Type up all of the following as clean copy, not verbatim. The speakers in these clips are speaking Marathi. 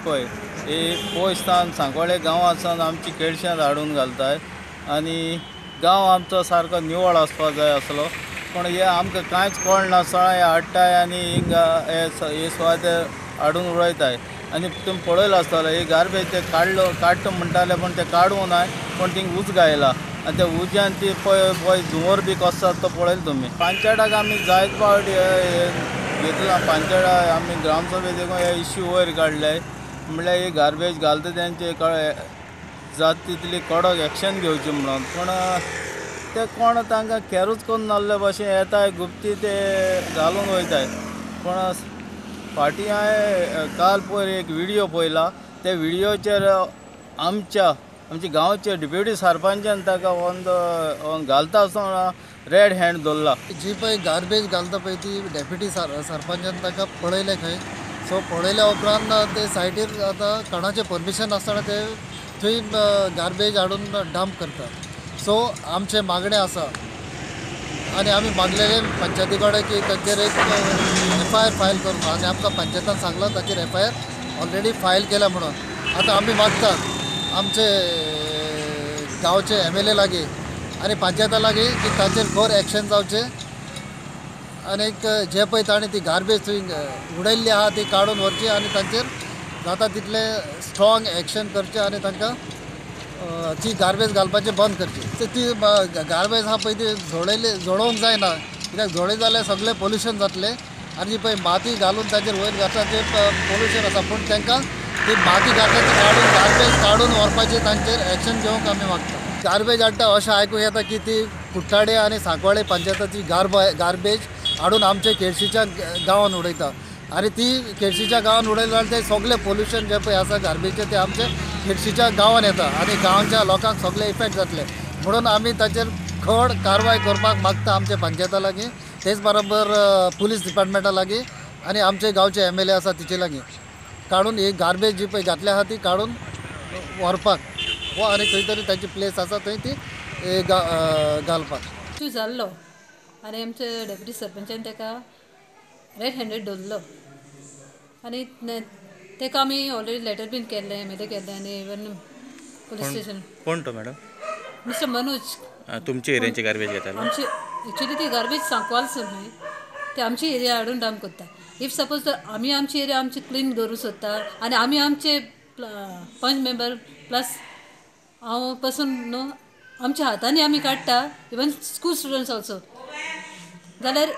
पळय ही पयसतान सांकवाळे गांवांतसान आमची केळशां हाडून घालताय आनी गांव आमचो सारको निवळ आसपाक जाय आसलो पण हे आमकां कांयच कळना सगळें हाडटाय आनी हे सुवात हाडून उडयताय आनी तुमी पळयलो आसतलो ही गार्बेज ते काडटा म्हणटाले पण ते काडूं ना पण थिंग उच गायला आनी त्या उज्यान ती पळय धुंवर बी कसो तो पळयलो तुमी पंचायताक आमी जायत फावटी घेतला पंचायत आमी ग्रामसभेक हे इश्यू वयर काडले म्हणल्यार ही गार्बेज घालता तेंचे जात तितली कडक एक्शन घेवची म्हणून पण ते कोण तांकां कॅरूच करून नासले भशेन येताय गुप्ती ते घालून वयताय पण फाटीं हांवें काल पयर एक व्हिडियो पळयला त्या व्हिडियोचेर आमच्या गांवचे डेप्युटी सरपंचान ताका घालता आसतना रेड हँड दवरला जी पळय गार्बेज घालता पळय ती डेप्युटी सरपंचान ताका पळयले खंय सो पळयल्या उपरांत ते सायडीर आतां कोणाचें परमिशन नासतना ते थंय गार्बेज हाडून डंप करता सो आमचे मागणें आसा आनी आमी मागलेले पंचायती कडेन की ताचेर एक FIR फायल करून आनी आमकां पंचायतान सांगलां ताचेर FIR ऑलरेडी फायल केला म्हणून आतां आमी मागतात आमचे गांवचे MLA लागीं आनी पंचायता लागीं की ताचेर खर एक्शन जावचें आनीक जे पळय ताणें ती गार्बेज थंय उडयल्ली आहा ती काडून व्हरची आनी तांचेर जाता तितलें स्ट्रॉंग एक्शन करचें आनी तांकां ती गार्बेज घालपाचें बंद करचें ती गार्बेज आहा पळय ती झोडोवंक जायना कित्याक झोडय जाल्यार सगळें पोल्युशन जातलें आनी जी पळय माती घालून ताचेर वयर घातला तें पोल्युशन आसा पूण तांकां ती माती घातली ती काडून गार्बेज काडून व्हरपाची तांचेर एक्शन घेवंक आमी मागता गार्बेज हाडटा अशें आयकूं येता की ती कुट्टाडे आनी सांकवाळे पंचायताची गार्बेज हाडून आमचे केळशीच्या गांवांत उडयता आनी ती केळशीच्या गांवांत उडयले जाल्यार ते सगळे पोल्युशन जे पळय आसा गार्बेजचे ते आमचे केळशीच्या गांवांत येता आनी गांवच्या लोकांक सगळे इफेक्ट जातले म्हणून आमी ताचेर खड कारवाय करपाक मागता आमच्या पंचायता लागीं तेच बरोबर पुलीस डिपार्टमेंटा लागीं आनी आमचे गांवचे MLA आसा तिचे लागीं काडून ही गार्बेज जी पळय घातल्या आहा ती काडून व्हरपाक वा आनी खंय तरी ताची प्लेस आसा थंय ती घालपाक इश्यू जाल्लो आनी आमचे डेप्युटी सरपंचान ताका रेड हँडेड दवरलो आनी ताका आमी ऑलरेडी लेटर बीन केल्लें MLA केल्लें आनी इवन पुलीस स्टेशन कोण तो मॅडम मिस्टर मनोज तुमच्या एरियाची गार्बेज घेतालो आमची एक्चुली ती गार्बेज सांकवालसून न्हय ते आमची एरिया हाडून डंप करता इफ सपोज आमी आमची एरिया आमची क्लीन दवरूं सोदता आनी आमी आमचे पंच मेंबर प्लस हांव पासून न्हू आमच्या हातांनी आमी काडटा इवन स्कूल स्टुडंट्स ऑल्सो जाल्यार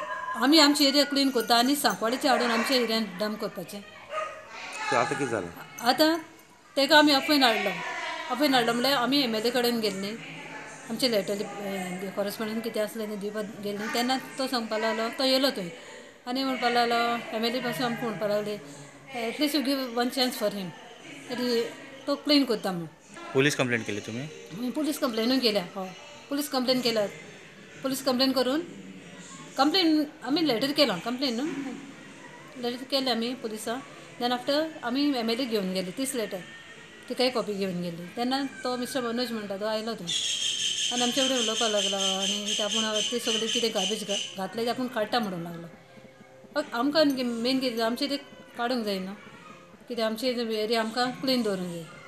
आमी आमची एरिया क्लीन करता आनी सांकवाडेचे हाडून आमच्या एरियान डंप करपाचें आतां कितें जालें आतां ताका आमी अफयन हाडलो म्हणल्यार आमी MLA कडेन गेल्लीं आमचे लेटर कॉरेस्पॉन्डंट कितें आसलें न्ही दिवपाक गेल्लीं तेन्ना तो सांगपा लागलो तो येयलो थंय आनी म्हणपा लागलो MLA पासून आमकां म्हणपा लागली at least you give one chance for him तो क्लीन करता म्हूण पुलीस कंप्लेंट केली तुम्ही पुलीस कंप्लेनूय केल्या हय पुलीस कंप्लेन केल्या पुलीस कंप्लेन करून कंप्लेन आमी लेटर केलां कंप्लेन न्हू लेटर केलें आमी पुलिसां देन आफ्टर आमी MLA घेवन गेली तीच लेटर तिकाय कॉपी घेवन गेली तेन्ना तो मिस्टर मनोज म्हणटा तो आयलो थंय आनी आमचे कडेन उलोवपाक लागलो आनी आपूण ती सगळी कितें गार्बेज घातले ते आपूण काडटा म्हणून लागलो आमकां मेन कितें आमचें ते काडूंक जाय न्हू कित्याक आमची एरिया आमकां क्लीन दवरूंक जाय